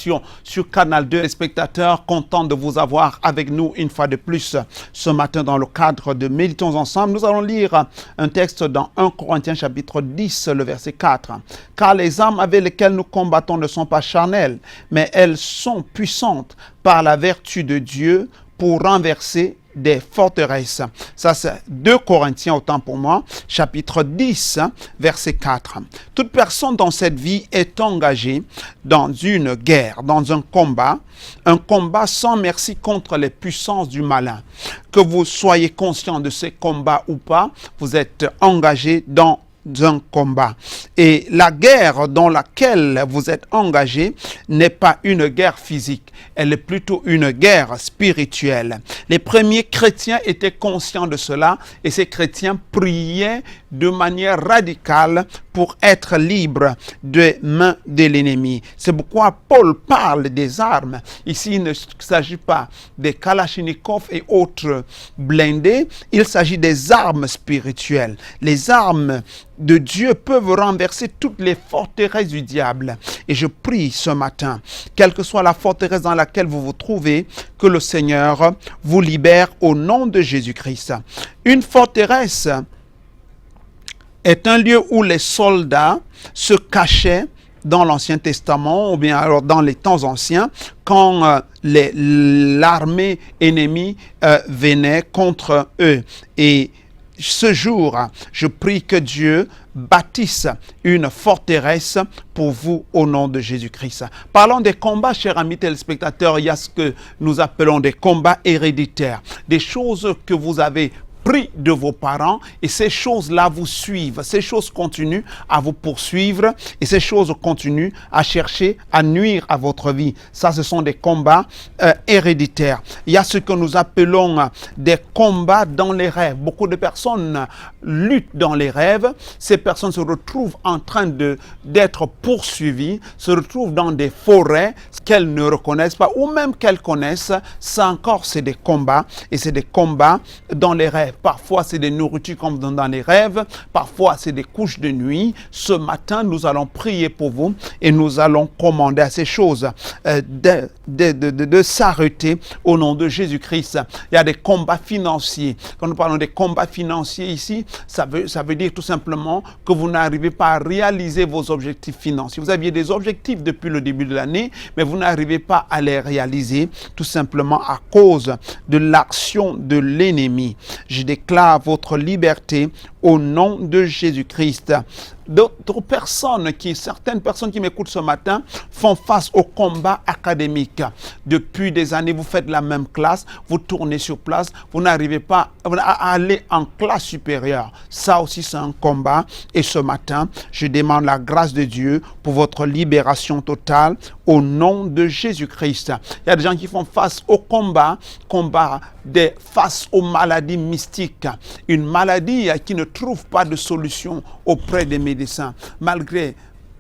sur Canal 2. Les spectateurs, content de vous avoir avec nous une fois de plus ce matin dans le cadre de Méditons ensemble. Nous allons lire un texte dans 1 Corinthiens chapitre 10, le verset 4. « Car les armes avec lesquelles nous combattons ne sont pas charnelles, mais elles sont puissantes par la vertu de Dieu pour renverser des forteresses. » Ça, c'est 2 Corinthiens, autant pour moi, chapitre 10, verset 4. « Toute personne dans cette vie est engagée dans une guerre, dans un combat sans merci contre les puissances du malin. Que vous soyez conscient de ces combats ou pas, vous êtes engagé dans un combat. Et la guerre dans laquelle vous êtes engagé n'est pas une guerre physique, elle est plutôt une guerre spirituelle. Les premiers chrétiens étaient conscients de cela et ces chrétiens priaient de manière radicale pour être libres des mains de l'ennemi. C'est pourquoi Paul parle des armes. Ici, il ne s'agit pas des Kalachnikov et autres blindés, il s'agit des armes spirituelles. Les armes de Dieu peuvent renverser toutes les forteresses du diable. Et je prie ce matin, quelle que soit la forteresse dans laquelle vous vous trouvez, que le Seigneur vous libère au nom de Jésus-Christ. Une forteresse est un lieu où les soldats se cachaient dans l'Ancien Testament ou bien alors dans les temps anciens quand l'armée ennemie venait contre eux. Et ce jour, je prie que Dieu bâtisse une forteresse pour vous au nom de Jésus-Christ. Parlons des combats, chers amis téléspectateurs. Il y a ce que nous appelons des combats héréditaires, des choses que vous avez pris de vos parents et ces choses-là vous suivent, ces choses continuent à vous poursuivre et ces choses continuent à chercher à nuire à votre vie. Ça, ce sont des combats héréditaires. Il y a ce que nous appelons des combats dans les rêves. Beaucoup de personnes luttent dans les rêves. Ces personnes se retrouvent en train d'être poursuivies, se retrouvent dans des forêts qu'elles ne reconnaissent pas ou même qu'elles connaissent. Ça encore, c'est des combats et c'est des combats dans les rêves. Parfois, c'est des nourritures comme dans les rêves. Parfois, c'est des couches de nuit. Ce matin, nous allons prier pour vous et nous allons commander à ces choses de s'arrêter au nom de Jésus-Christ. Il y a des combats financiers. Quand nous parlons des combats financiers ici, ça veut dire tout simplement que vous n'arrivez pas à réaliser vos objectifs financiers. Vous aviez des objectifs depuis le début de l'année, mais vous n'arrivez pas à les réaliser tout simplement à cause de l'action de l'ennemi. Je déclare votre liberté au nom de Jésus-Christ. Certaines personnes qui m'écoutent ce matin font face au combat académique. Depuis des années, vous faites la même classe, vous tournez sur place, vous n'arrivez pas à aller en classe supérieure. Ça aussi, c'est un combat. Et ce matin, je demande la grâce de Dieu pour votre libération totale au nom de Jésus-Christ. Il y a des gens qui font face au combat face aux maladies mystiques. Une maladie qui ne trouve pas de solution auprès des médecins. Malgré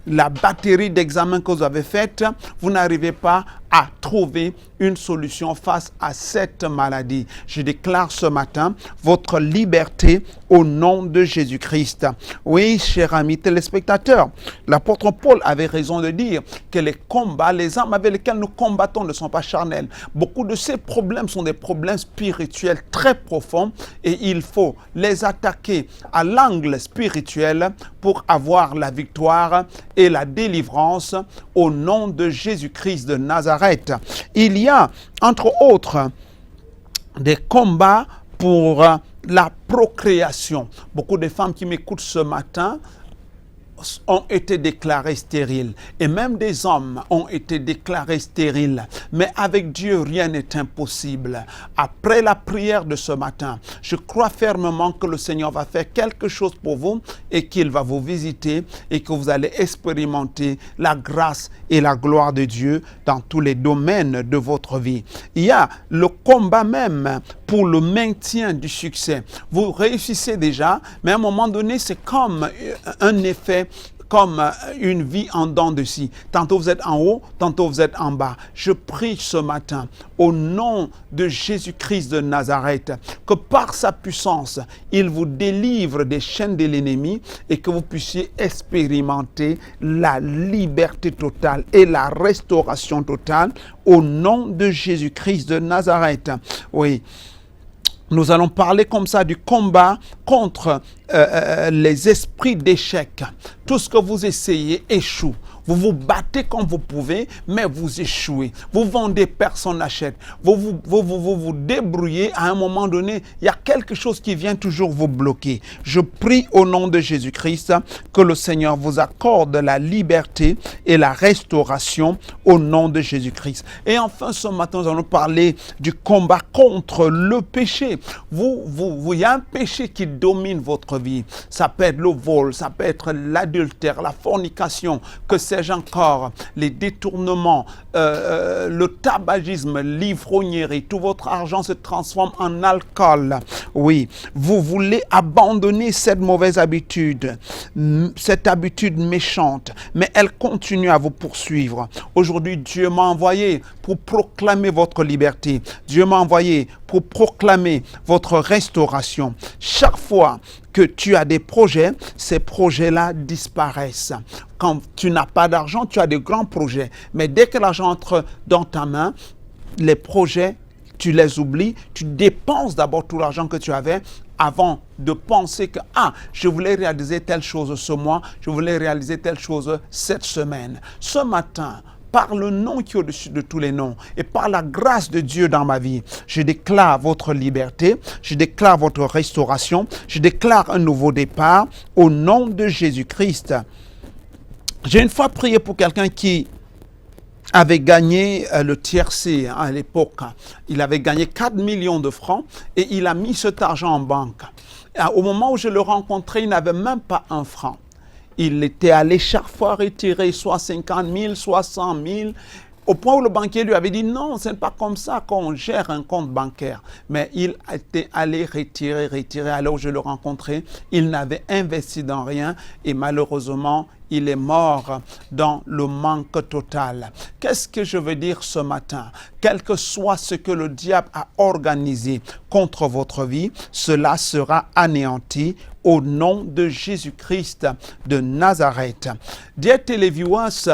la batterie d'examens que vous avez faites, vous n'arrivez pas à trouver une solution face à cette maladie. Je déclare ce matin votre liberté au nom de Jésus-Christ. Oui, chers amis téléspectateurs, l'apôtre Paul avait raison de dire que les combats, les armes avec lesquelles nous combattons ne sont pas charnelles. Beaucoup de ces problèmes sont des problèmes spirituels très profonds et il faut les attaquer à l'angle spirituel pour avoir la victoire et la délivrance au nom de Jésus-Christ de Nazareth. Il y a, entre autres, des combats pour la procréation. Beaucoup de femmes qui m'écoutent ce matin ont été déclarés stériles et même des hommes ont été déclarés stériles. Mais avec Dieu, rien n'est impossible. Après la prière de ce matin, je crois fermement que le Seigneur va faire quelque chose pour vous et qu'il va vous visiter et que vous allez expérimenter la grâce et la gloire de Dieu dans tous les domaines de votre vie. Il y a le combat même pour le maintien du succès. Vous réussissez déjà, mais à un moment donné, c'est comme un effet comme une vie en dents de scie. Tantôt vous êtes en haut, tantôt vous êtes en bas. Je prie ce matin, au nom de Jésus-Christ de Nazareth, que par sa puissance, il vous délivre des chaînes de l'ennemi et que vous puissiez expérimenter la liberté totale et la restauration totale au nom de Jésus-Christ de Nazareth. Oui. Nous allons parler comme ça du combat contre les esprits d'échec. Tout ce que vous essayez échoue. Vous vous battez comme vous pouvez, mais vous échouez. Vous vendez, personne n'achète. Vous débrouillez, à un moment donné, il y a quelque chose qui vient toujours vous bloquer. Je prie au nom de Jésus-Christ que le Seigneur vous accorde la liberté et la restauration au nom de Jésus-Christ. Et enfin, ce matin, nous allons parler du combat contre le péché. Il y a un péché qui domine votre vie. Ça peut être le vol, ça peut être l'adultère, la fornication, que sais-je encore, les détournements, le tabagisme, l'ivrognerie, tout votre argent se transforme en alcool. Oui, vous voulez abandonner cette mauvaise habitude, cette habitude méchante, mais elle continue à vous poursuivre. Aujourd'hui, Dieu m'a envoyé pour proclamer votre liberté. Dieu m'a envoyé pour proclamer votre restauration. Chaque fois que tu as des projets, ces projets-là disparaissent. Quand tu n'as pas d'argent, tu as de grands projets. Mais dès que l'argent entre dans ta main, les projets, tu les oublies. Tu dépenses d'abord tout l'argent que tu avais avant de penser que je voulais réaliser telle chose ce mois, je voulais réaliser telle chose cette semaine. Ce matin, par le nom qui est au-dessus de tous les noms et par la grâce de Dieu dans ma vie, je déclare votre liberté, je déclare votre restauration, je déclare un nouveau départ au nom de Jésus-Christ. J'ai une fois prié pour quelqu'un qui avait gagné le tiercé à l'époque. Il avait gagné 4 millions de francs et il a mis cet argent en banque. Au moment où je le rencontrais, il n'avait même pas un franc. Il était allé chaque fois retirer soit 50 000, soit 100 000, au point où le banquier lui avait dit non, ce n'est pas comme ça qu'on gère un compte bancaire. Mais il était allé retirer. Alors je le rencontrais, il n'avait investi dans rien et malheureusement, il est mort dans le manque total. Qu'est-ce que je veux dire ce matin? Quel que soit ce que le diable a organisé contre votre vie, cela sera anéanti au nom de Jésus-Christ de Nazareth. Dear televiewers,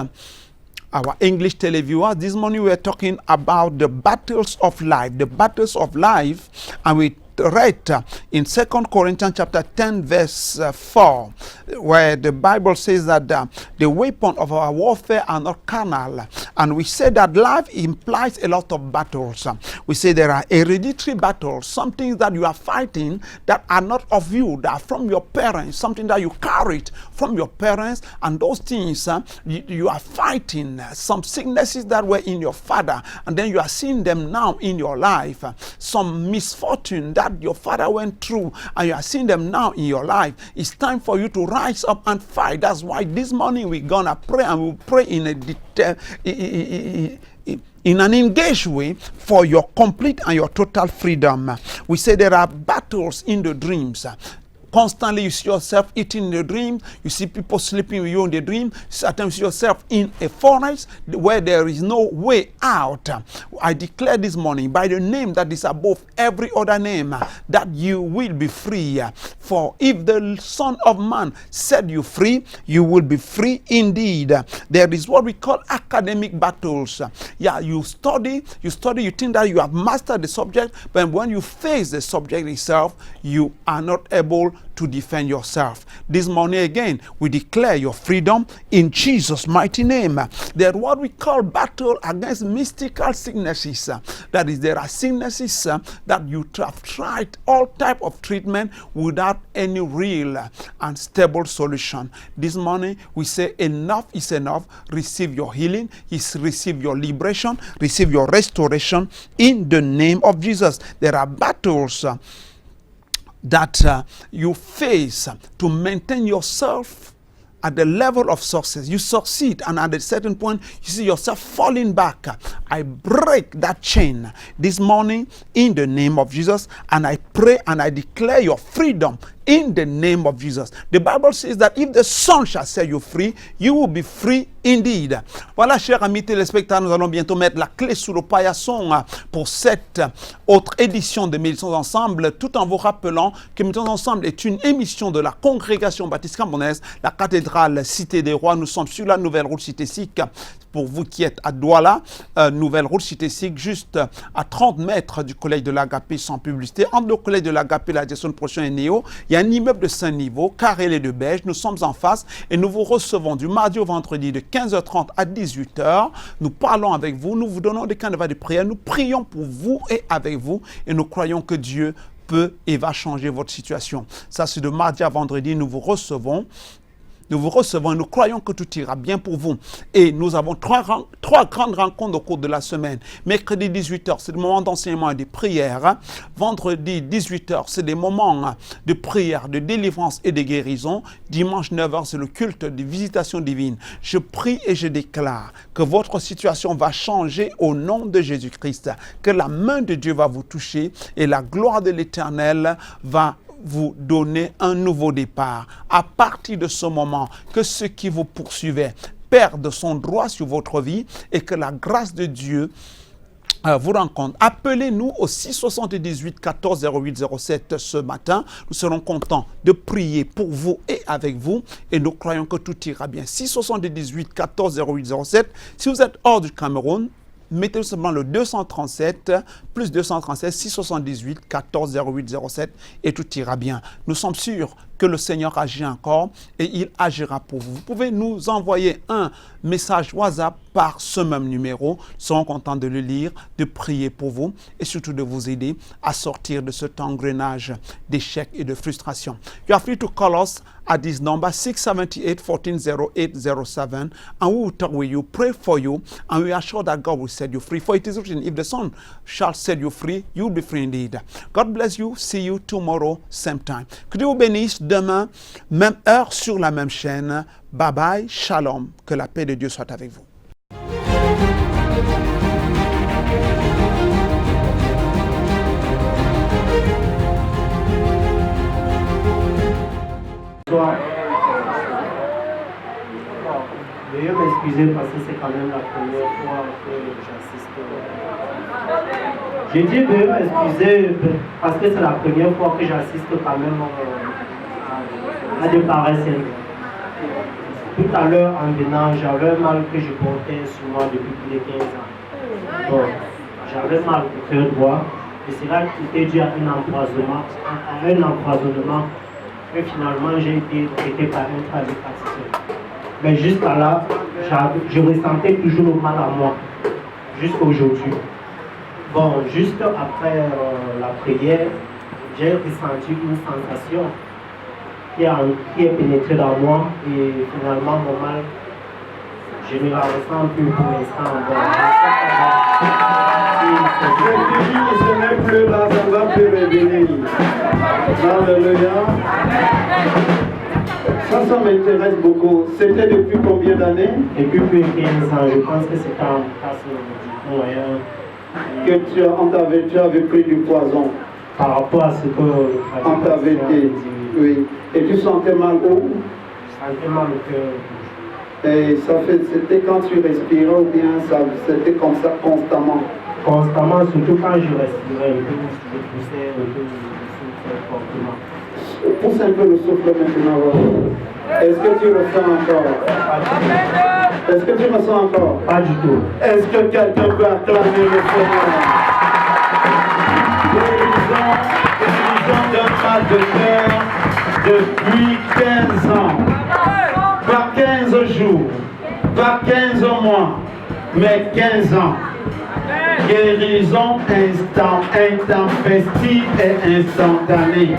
our English televiewers, this morning we are talking about the battles of life. The battles of life, and we read in 2 Corinthians chapter 10 verse 4, where the Bible says that the weapon of our warfare are not carnal. And we say that life implies a lot of battles. We say there are hereditary battles, something that you are fighting that are not of you, that are from your parents, something that you carried from your parents, and those things you are fighting, some sicknesses that were in your father, and then you are seeing them now in your life, some misfortune that your father went through, and you are seeing them now in your life. It's time for you to rise up and fight. That's why this morning we're gonna pray, and we'll pray in an engaged way for your complete and your total freedom. We say there are battles in the dreams. Constantly you see yourself eating in the dream. You see people sleeping with you in the dream. Sometimes you see yourself in a forest where there is no way out. I declare this morning by the name that is above every other name that you will be free. For if the Son of Man set you free, you will be free indeed. There is what we call academic battles. Yeah, you study, you think that you have mastered the subject, but when you face the subject itself, you are not able to defend yourself. This morning again, we declare your freedom in Jesus' mighty name. There are what we call battle against mystical sicknesses. That is, there are sicknesses that you have tried all type of treatment without any real and stable solution. This morning, we say enough is enough. Receive your healing, receive your liberation, receive your restoration in the name of Jesus. There are battles that you face to maintain yourself at the level of success. You succeed, and at a certain point, you see yourself falling back. I break that chain this morning in the name of Jesus, and I pray and I declare your freedom in the name of Jesus. The Bible says that if the Son shall set you free, you will be free indeed. Voilà, chers amis téléspectateurs, nous allons bientôt mettre la clé sous le paillasson pour cette autre édition de Méditons Ensemble, tout en vous rappelant que Méditons Ensemble est une émission de la Congrégation Baptiste Camerounaise, la cathédrale Cité des Rois. Nous sommes sur la nouvelle route Cité-Sic. Pour vous qui êtes à Douala, nouvelle route Cité-Sic, juste à 30 mètres du collège de l'Agapé, sans publicité. Entre le collège de l'Agapé, la Diason Prochain et Néo, il y a un immeuble de 5 niveaux, carrelé de beige. Nous sommes en face et nous vous recevons du mardi au vendredi de 15h30 à 18h. Nous parlons avec vous, nous vous donnons des canevas de prière, nous prions pour vous et avec vous et nous croyons que Dieu peut et va changer votre situation. Ça, c'est de mardi à vendredi, nous vous recevons. Nous vous recevons et nous croyons que tout ira bien pour vous. Et nous avons trois grandes rencontres au cours de la semaine. Mercredi 18h, c'est le moment d'enseignement et de prière. Vendredi 18h, c'est des moments de prière, de délivrance et de guérison. Dimanche 9h, c'est le culte de visitation divine. Je prie et je déclare que votre situation va changer au nom de Jésus-Christ. Que la main de Dieu va vous toucher et la gloire de l'Éternel va vous donner un nouveau départ. À partir de ce moment, que ceux qui vous poursuivaient perdent son droit sur votre vie et que la grâce de Dieu vous rencontre. Appelez-nous au 678 14 08 07 ce matin. Nous serons contents de prier pour vous et avec vous et nous croyons que tout ira bien. 678 14 08 07. Si vous êtes hors du Cameroun, mettez seulement le 237 plus 237 678 14 08 07 et tout ira bien. Nous sommes sûrs que le Seigneur agit encore et il agira pour vous. Vous pouvez nous envoyer un message WhatsApp par ce même numéro. Nous serons contents de le lire, de prier pour vous et surtout de vous aider à sortir de cet engrenage d'échecs et de frustration. You are free to call us at this number 678 14 08 07 and we will talk with you, pray for you, and we are sure that God will set you free. For it is written, if the Son shall set you free, you will be free indeed. God bless you. See you tomorrow, same time. Que Dieu vous bénisse. Demain, même heure sur la même chaîne. Bye bye, shalom. Que la paix de Dieu soit avec vous. Veuillez m'excuser parce que c'est quand même la première fois que j'assiste. J'ai dit veuillez m'excuser parce que c'est la première fois que j'assiste quand même à des pareils syndromes. Tout à l'heure en venant, j'avais un mal que je portais sur moi depuis plus de 15 ans. Donc, j'avais mal au cœur droit et c'est là qu'il était dû à un empoisonnement. Et finalement, j'ai été traité par un tradipraticien. Mais jusqu'à là, je ressentais toujours le mal à moi, jusqu'à aujourd'hui. Bon, juste après la prière, j'ai ressenti une sensation qui est pénétrée dans moi et finalement mon mal, je ne la ressens plus pour l'instant. Ce n'est plus là, ça va plus revenir. Alléluia. Ça m'intéresse beaucoup. C'était depuis combien d'années? Depuis plus de 15 ans, je pense que c'était en place moyen. Que tu avais pris du poison. Par rapport à ce que on t'avait dit. Oui. Et tu sentais mal où? Je sentais mal au cœur. Et c'était quand tu respirais ou bien c'était comme ça constamment? Constamment, surtout quand je respirais, je poussais un peu le souffle fortement. Pousse un peu le souffle maintenant. Est-ce que tu le sens encore? Est-ce que tu le sens encore? Pas du tout. Est-ce que quelqu'un peut acclamer le Seigneur? Guérison d'un mal de cœur depuis 15 ans. Pas 15 jours, pas 15 mois, mais 15 ans. Guérison intempestive et instantanée.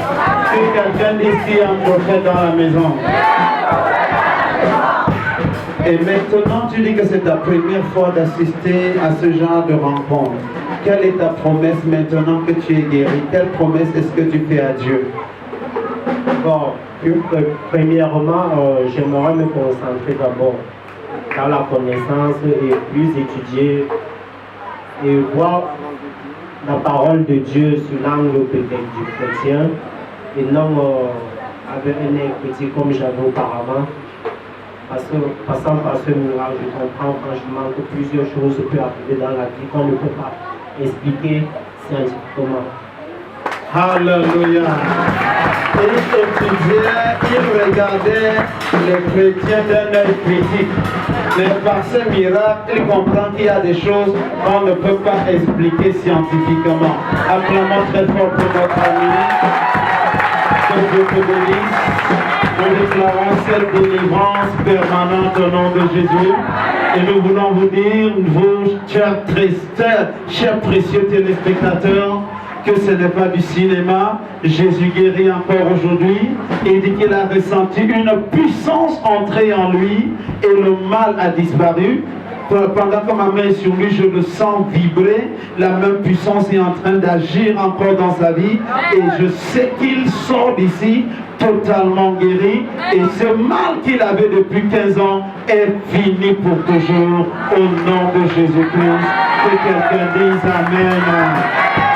Que quelqu'un d'ici a un prophète dans la maison. Et maintenant, tu dis que c'est ta première fois d'assister à ce genre de rencontre. Quelle est ta promesse maintenant que tu es guéri? Quelle promesse est-ce que tu fais à Dieu? Bon, premièrement, j'aimerais me concentrer d'abord dans la connaissance et plus étudier et voir la parole de Dieu sur l'angle peut-être du chrétien et non avec un œil chrétien comme j'avais auparavant. Passant par ce miracle, je comprends franchement que plusieurs choses peuvent arriver dans la vie qu'on ne peut pas expliquer scientifiquement. Alléluia. Il étudiait, il regardait les chrétiens d'un œil critique. Mais par ce miracle, il comprend qu'il y a des choses qu'on ne peut pas expliquer scientifiquement. Acclamons très fort pour notre ami. Que Dieu te bénisse. Nous déclarons cette délivrance permanente au nom de Jésus. Et nous voulons vous dire, vous, chers précieux téléspectateurs, que ce n'est pas du cinéma. Jésus guérit encore aujourd'hui. Il dit qu'il a ressenti une puissance entrer en lui et le mal a disparu. Pendant que ma main est sur lui, je le sens vibrer. La même puissance est en train d'agir encore dans sa vie. Et je sais qu'il sort d'ici totalement guéri. Et ce mal qu'il avait depuis 15 ans est fini pour toujours. Au nom de Jésus-Christ. Que quelqu'un dise Amen.